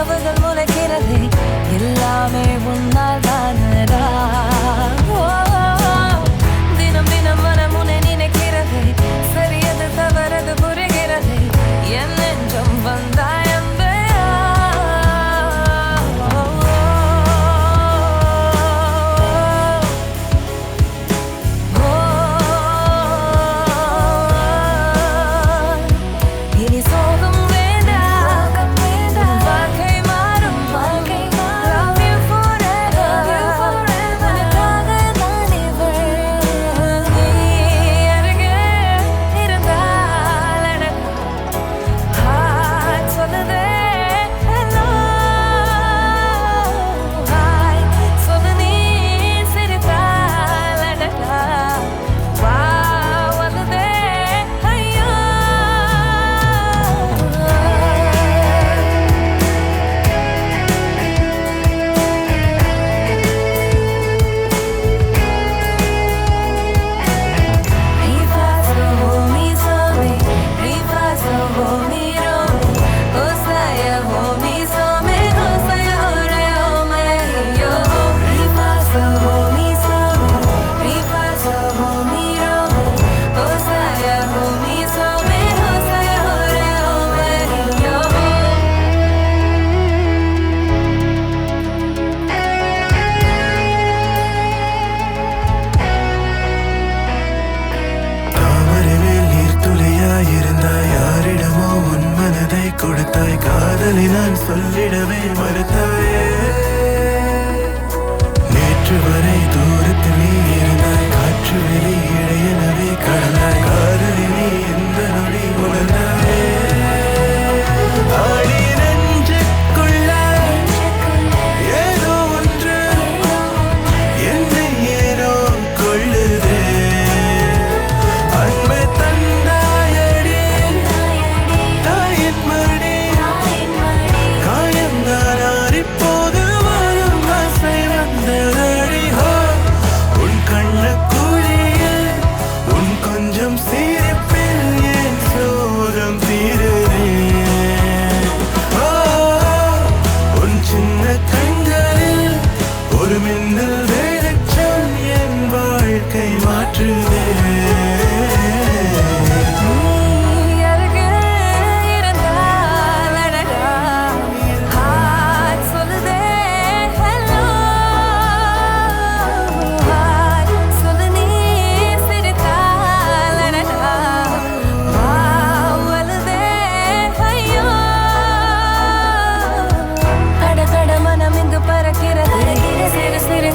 கனவுகள் முளைக்கிறதே எல்லாமே உன்னால் தானடா தினம் தினம் மனம் உன்னை நினைக்கிறதே சரியது தவறது புரிகிறதே என் நெஞ்சம் வந்தாய் நான் சொல்லிடவே மறுத்தாயே நேற்று வரை தூரத்தில் நீ இருந்தாய் காற்று வெளி இடையனவே கடந்தாய் காதலி நீ எந்த நொடி உணர்ந்தாயே ஆடி நெஞ்சுக்குள்ள ஏதோ ஒன்று என்னை ஏதோ கொள்ளுதே அன்பை தந்தாயடி தாயின் மடி இப்போது வரும் ஆசை வந்ததடி உன் கண்ண குழியில் உன் கொஞ்சம் சிரிப்பில் என் சோகம் தீருதே உன் சின்ன கண்களில் ஒரு மின்னல் வெளிச்சம் என் வாழ்க்கை மாற்றுதே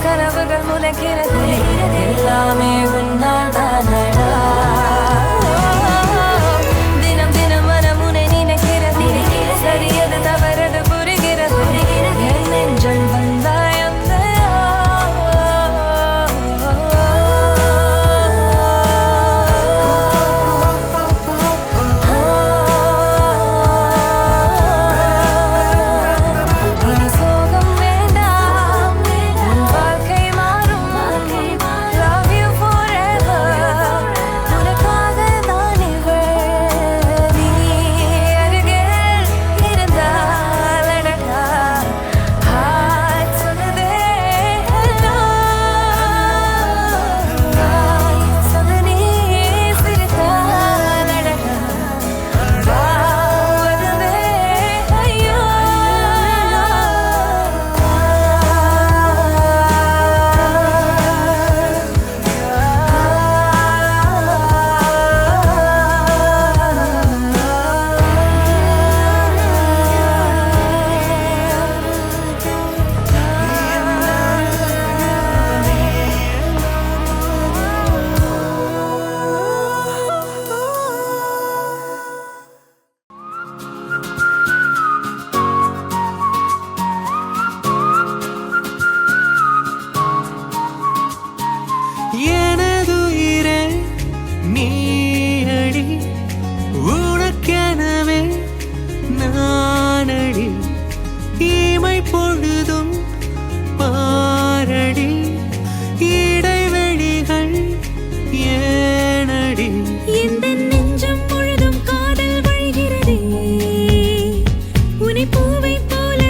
கனவுகள் முளைக்கிறது எல்லாமே உன்னால் தானடா தினம் தினம் மனம் உன்னை நினைக்கிறது சரியது தவறது புரிகிறது என் நெஞ்சம் வந்தாய் பூவை போல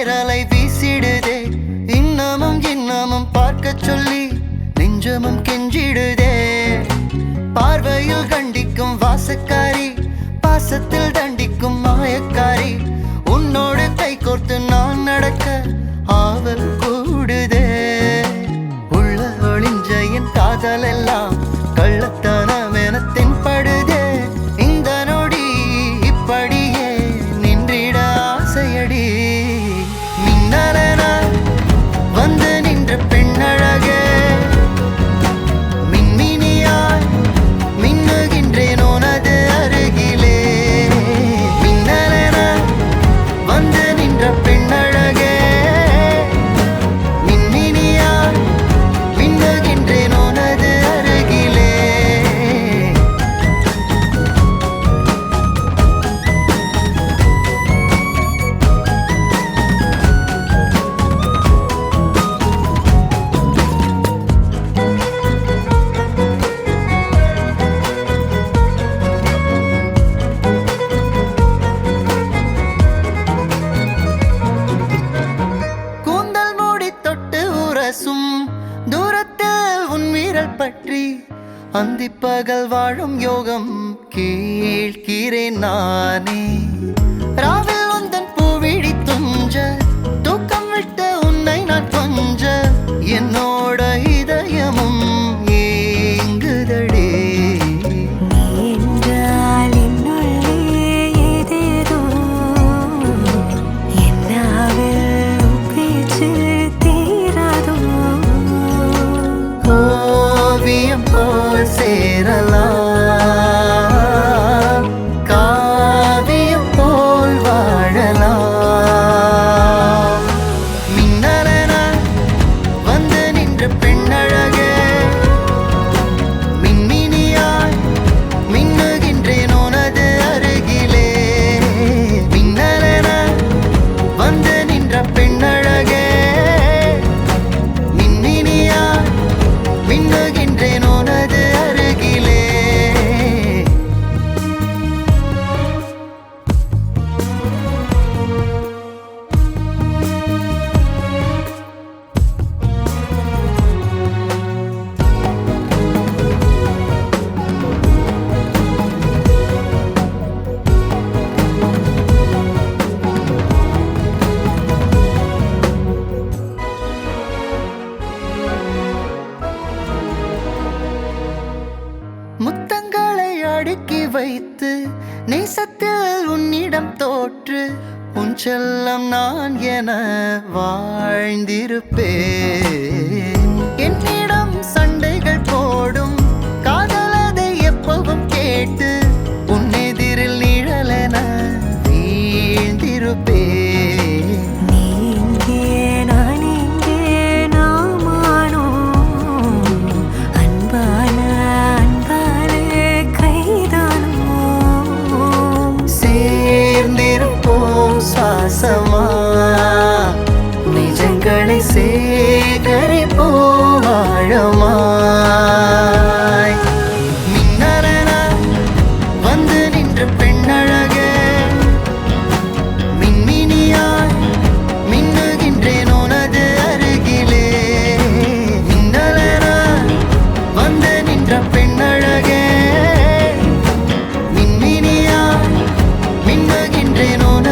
பேரலை வீசிடுதே இன்னமும் இன்னமும் பார்க்க சொல்லி நெஞ்சமும் கெஞ்சிடுதே பார்வையில் கண்டிக்கும் வாசக்காரி பாசத்தில் தண்டிக்கும் மாயக்காரி உன்னோடு கை கோர்த்து நான் நடக்க ஆவல் கூடுதே உள்ள ஒளிஞ்ச என் காதல் எல்லாம் கள்ளத்தனம் என தென்படுதே இந்த நொடி இப்படியே நின்றிட ஆசையடி மின்னலென வந்து நின்ற பெண்ணழகே மின்மினியாய் மின்னுகின்றேன் உனது அருகிலே மின்னலென வந்து நின்ற பெண்ணழகே மின்மினியாய் மின்னுகின்றேன் உனது அருகிலே கூந்தல் மூடி தொட்டு உரசும் தூரத்தில் உன் வீரல் பற்றி அந்திப்பகல் வாழும் யோகம் கேட்கிறேன் நானே ராவில் உந்தன் பூவிழி துஞ்ச தூக்கம் விட்டு உன்னை நான் கொஞ்ச என்னோட இதயமும் ஏங்குதடே என்றால் என்னுள்ளே ஏதேதோ என்னாவில் பேச்சு தீராதோ ஓவியம் போல் சேரலாம் காவியம் போல் வாழலாம் மின்னலென வந்து நின்ற பெண்ணழகே மின்மினியாய் மின்னுகின்றேன் உனது அருகிலே மின்னலென வந்து நின்ற பெண்ணழகே மின்மினியாய் மின்னுகின்றேன் உனது அருகிலே முத்தங்களை அடுக்கி வைத்து நேசத்தில் உன்னிடம் தோற்று உன் செல்லம் நான் என வாழ்ந்திருப்பேன் என்னிடம் சண்டைகள் போடும் காதலதை எப்பவும் கேட்டு உன் எதிரில் நிழலென வீழ்ந்திருப்பேன் நீ இங்கே நான் இங்கே நாமானோ அன்பான அன்பாலே கைதானோ சேர்ந்திருப்போம் சுவாசமா நிஜங்களை சேகரிப்போம் ஆழமாய் மின்னலென வந்து நின்ற பெண்ணழகே மின்மினியாய் மின்னுகின்றேன் உனது அருகிலே மின்னலென வந்து நின்ற பெண்ணழகே மின்மினியாய் மின்னுகின்றேன் உனது